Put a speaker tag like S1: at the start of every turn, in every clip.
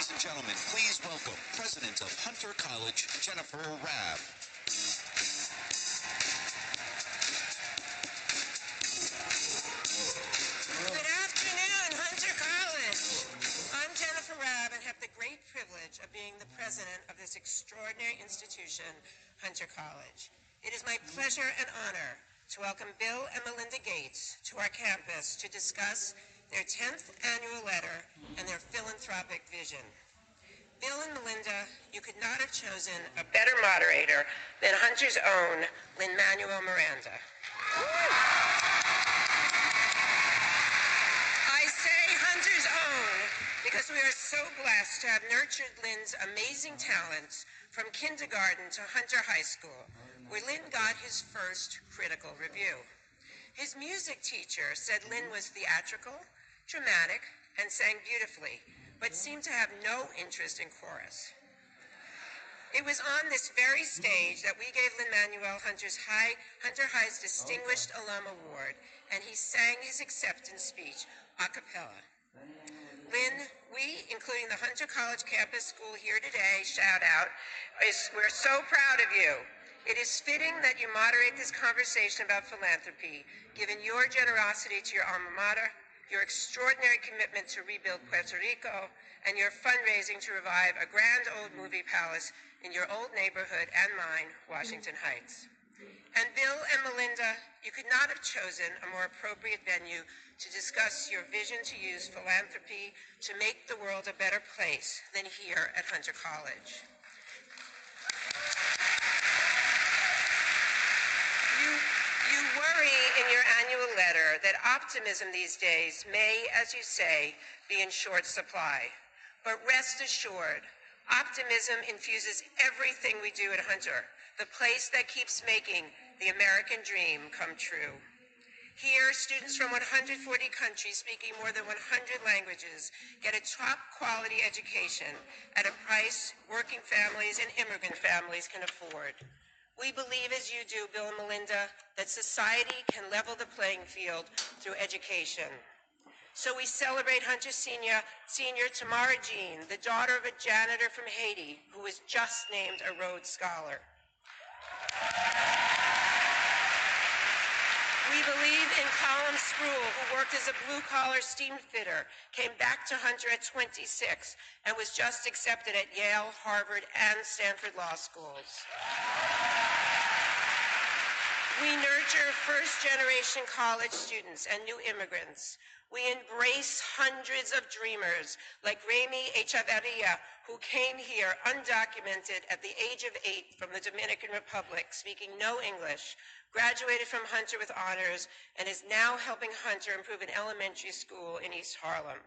S1: Ladies and gentlemen, please welcome President of Hunter College, Jennifer Rabb.
S2: Good afternoon, Hunter College. I'm Jennifer Rabb and have the great privilege of being the president of this extraordinary institution, Hunter College. It is my pleasure and honor to welcome Bill and Melinda Gates to our campus to discuss their 10th annual letter and their philanthropic vision. Bill and Melinda, you could not have chosen a better moderator than Hunter's own Lin-Manuel Miranda. I say Hunter's own because we are so blessed to have nurtured Lin's amazing talents from kindergarten to Hunter High School, where Lin got his first critical review. His music teacher said Lin was theatrical, dramatic, and sang beautifully, but seemed to have no interest in chorus. It was on this very stage that we gave Lin-Manuel Hunter High's Distinguished Alum Award, and he sang his acceptance speech a cappella. Lin, we, including the Hunter College Campus School here today, shout out, we're so proud of you. It is fitting that you moderate this conversation about philanthropy, given your generosity to your alma mater, your extraordinary commitment to rebuild Puerto Rico, and your fundraising to revive a grand old movie palace in your old neighborhood and mine, Washington Heights. And Bill and Melinda, you could not have chosen a more appropriate venue to discuss your vision to use philanthropy to make the world a better place than here at Hunter College. You worry in your annual letter that optimism these days may, as you say, be in short supply. But rest assured, optimism infuses everything we do at Hunter, the place that keeps making the American dream come true. Here, students from 140 countries speaking more than 100 languages get a top-quality education at a price working families and immigrant families can afford. We believe, as you do, Bill and Melinda, that society can level the playing field through education. So we celebrate Hunter Senior Tamara Jean, the daughter of a janitor from Haiti, who was just named a Rhodes Scholar. We believe in Colin Spruill, who worked as a blue-collar steam fitter, came back to Hunter at 26, and was just accepted at Yale, Harvard, and Stanford Law Schools. We nurture first-generation college students and new immigrants. We embrace hundreds of dreamers like Remy Echeverria, who came here undocumented at the age of 8 from the Dominican Republic, speaking no English, graduated from Hunter with honors, and is now helping Hunter improve an elementary school in East Harlem.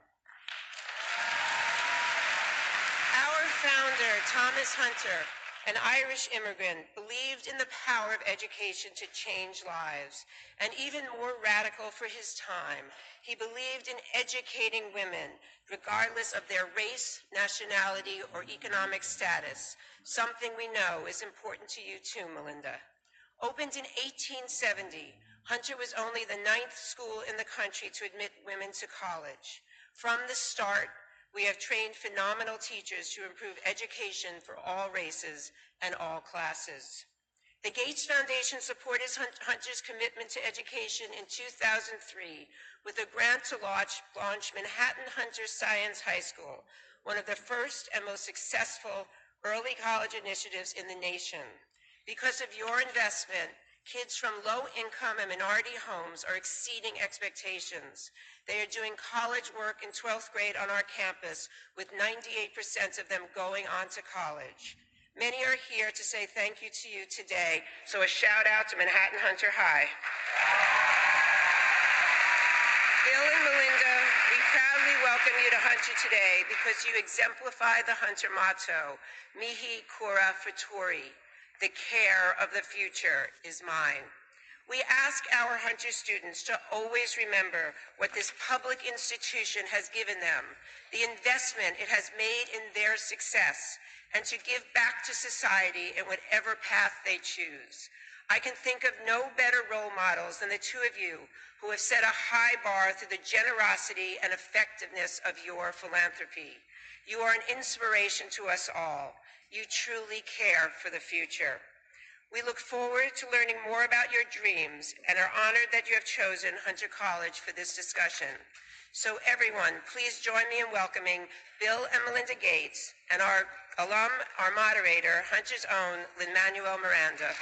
S2: Our founder, Thomas Hunter, an Irish immigrant, believed in the power of education to change lives, and even more radical for his time, he believed in educating women, regardless of their race, nationality, or economic status, something we know is important to you too, Melinda. Opened in 1870, Hunter was only the 9th school in the country to admit women to college. From the start, we have trained phenomenal teachers to improve education for all races and all classes. The Gates Foundation supported Hunter's commitment to education in 2003 with a grant to launch Manhattan Hunter Science High School, one of the first and most successful early college initiatives in the nation. Because of your investment, kids from low-income and minority homes are exceeding expectations. They are doing college work in 12th grade on our campus, with 98% of them going on to college. Many are here to say thank you to you today, so a shout out to Manhattan Hunter High. Bill and Melinda, we proudly welcome you to Hunter today because you exemplify the Hunter motto, Mihi Cura Futuri. The care of the future is mine. We ask our Hunter students to always remember what this public institution has given them, the investment it has made in their success, and to give back to society in whatever path they choose. I can think of no better role models than the two of you who have set a high bar through the generosity and effectiveness of your philanthropy. You are an inspiration to us all. You truly care for the future. We look forward to learning more about your dreams and are honored that you have chosen Hunter College for this discussion. So everyone, please join me in welcoming Bill and Melinda Gates and our alum, our moderator, Hunter's own Lin-Manuel Miranda.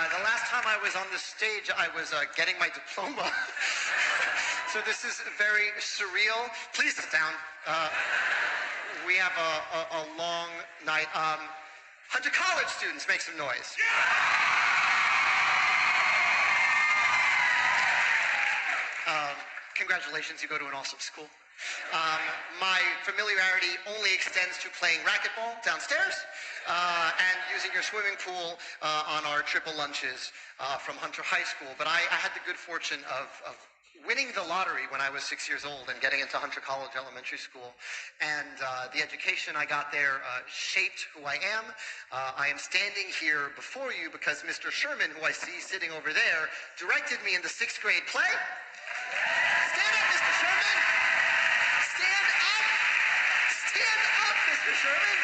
S3: The last time I was on this stage, I was getting my diploma. So this is very surreal. Please sit down. We have a long night. Hunter College students, make some noise. Congratulations, you go to an awesome school. My familiarity only extends to playing racquetball downstairs and using your swimming pool on our triple lunches from Hunter High School. But I had the good fortune of winning the lottery when I was 6 years old and getting into Hunter College Elementary School. And the education I got there shaped who I am. I am standing here before you because Mr. Sherman, who I see sitting over there, directed me in the 6th grade play. Stand up, Mr. Sherman! Stand up! Stand up, Mr. Sherman!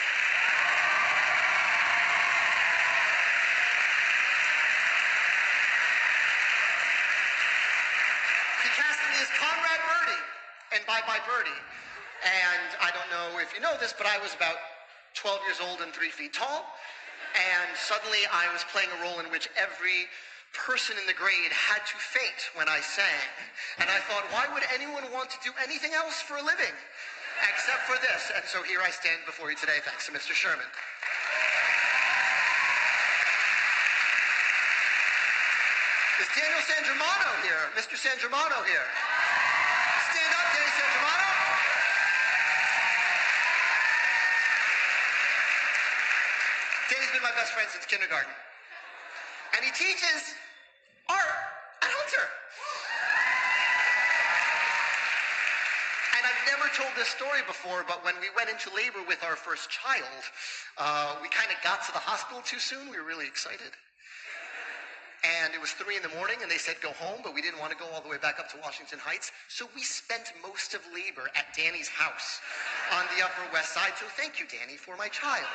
S3: He cast me as Conrad Birdie and Bye-Bye Birdie. And I don't know if you know this, but I was about 12 years old and 3 feet tall. And suddenly I was playing a role in which every person in the grade had to faint when I sang. And I thought, why would anyone want to do anything else for a living except for this? And so here I stand before you today, thanks to Mr. Sherman. Is Daniel San Germano here? Mr. San Germano here. Stand up, Daniel San Germano. Danny's been my best friend since kindergarten. And he teaches art at Hunter. And I've never told this story before, but when we went into labor with our first child, we kind of got to the hospital too soon. We were really excited. And it was 3 in the morning, and they said go home, but we didn't want to go all the way back up to Washington Heights. So we spent most of labor at Danny's house on the Upper West Side. So thank you, Danny, for my child.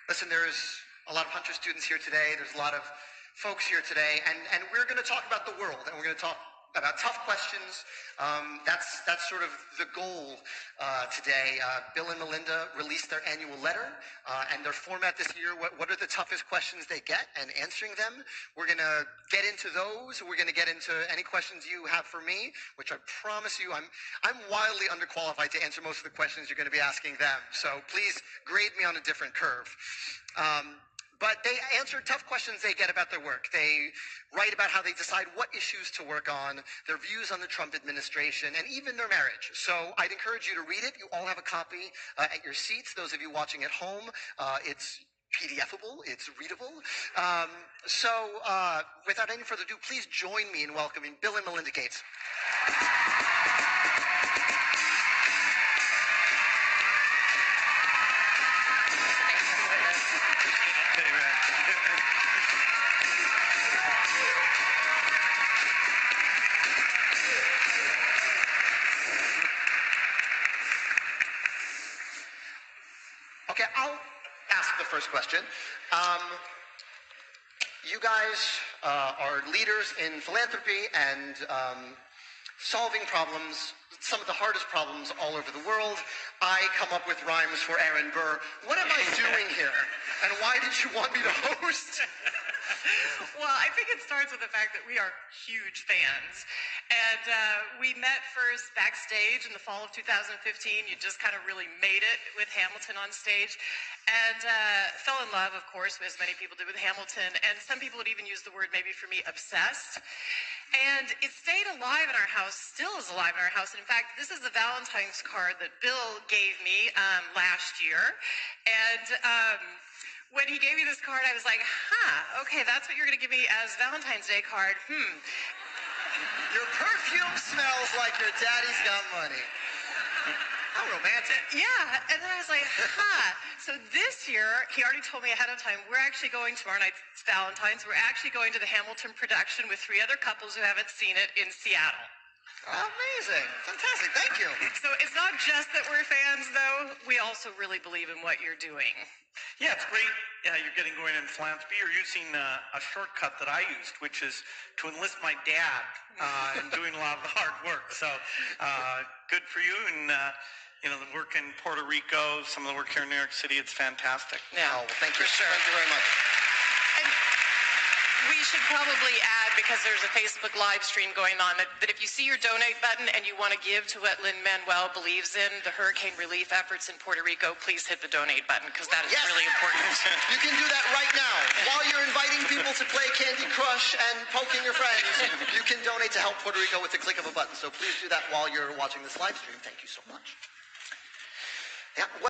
S3: Listen, there's a lot of Hunter students here today. There's a lot of folks here today, and we're going to talk about the world, and we're going to talk about tough questions. That's sort of the goal today. Bill and Melinda released their annual letter, and their format this year, what are the toughest questions they get, and answering them. We're going to get into those. We're going to get into any questions you have for me, which I promise you, I'm wildly underqualified to answer most of the questions you're going to be asking them. So please grade me on a different curve. But they answer tough questions they get about their work. They write about how they decide what issues to work on, their views on the Trump administration, and even their marriage. So I'd encourage you to read it. You all have a copy at your seats. Those of you watching at home, it's PDFable, it's readable. So without any further ado, please join me in welcoming Bill and Melinda Gates. Okay, I'll ask the first question. You guys are leaders in philanthropy and solving problems, some of the hardest problems all over the world. I come up with rhymes for Aaron Burr. What am I doing here? And why did you want me to host
S4: Well, I think it starts with the fact that we are huge fans. And we met first backstage in the fall of 2015. You just kind of really made it with Hamilton on stage. And fell in love, of course, as many people do with Hamilton. And some people would even use the word, maybe for me, obsessed. And it stayed alive in our house, still is alive in our house. And in fact, this is the Valentine's card that Bill gave me last year. And when he gave me this card, I was like, okay, that's what you're going to give me as Valentine's Day card.
S3: Your perfume smells like your daddy's got money. How romantic.
S4: Yeah, and then I was like, So this year, he already told me ahead of time, we're actually going tomorrow night, it's Valentine's, we're actually going to the Hamilton production with 3 other couples who haven't seen it in Seattle.
S3: Amazing. Fantastic. Thank you.
S4: So it's not just that we're fans, though. We also really believe in what you're doing.
S5: Yeah, it's great. You're getting going in philanthropy. You're using a shortcut that I used, which is to enlist my dad and doing a lot of the hard work. So good for you. And the work in Puerto Rico, some of the work here in New York City, it's fantastic.
S4: Yeah,
S3: well, thank you.
S4: For sure.
S3: Thank you very much.
S4: And we should probably add, because there's a Facebook live stream going on, that if you see your donate button and you want to give to what Lin-Manuel believes in, the hurricane relief efforts in Puerto Rico, please hit the donate button, because that is really important.
S3: You can do that right now. While you're inviting people to play Candy Crush and poking your friends, you can donate to help Puerto Rico with the click of a button. So please do that while you're watching this live stream. Thank you so much. Yeah.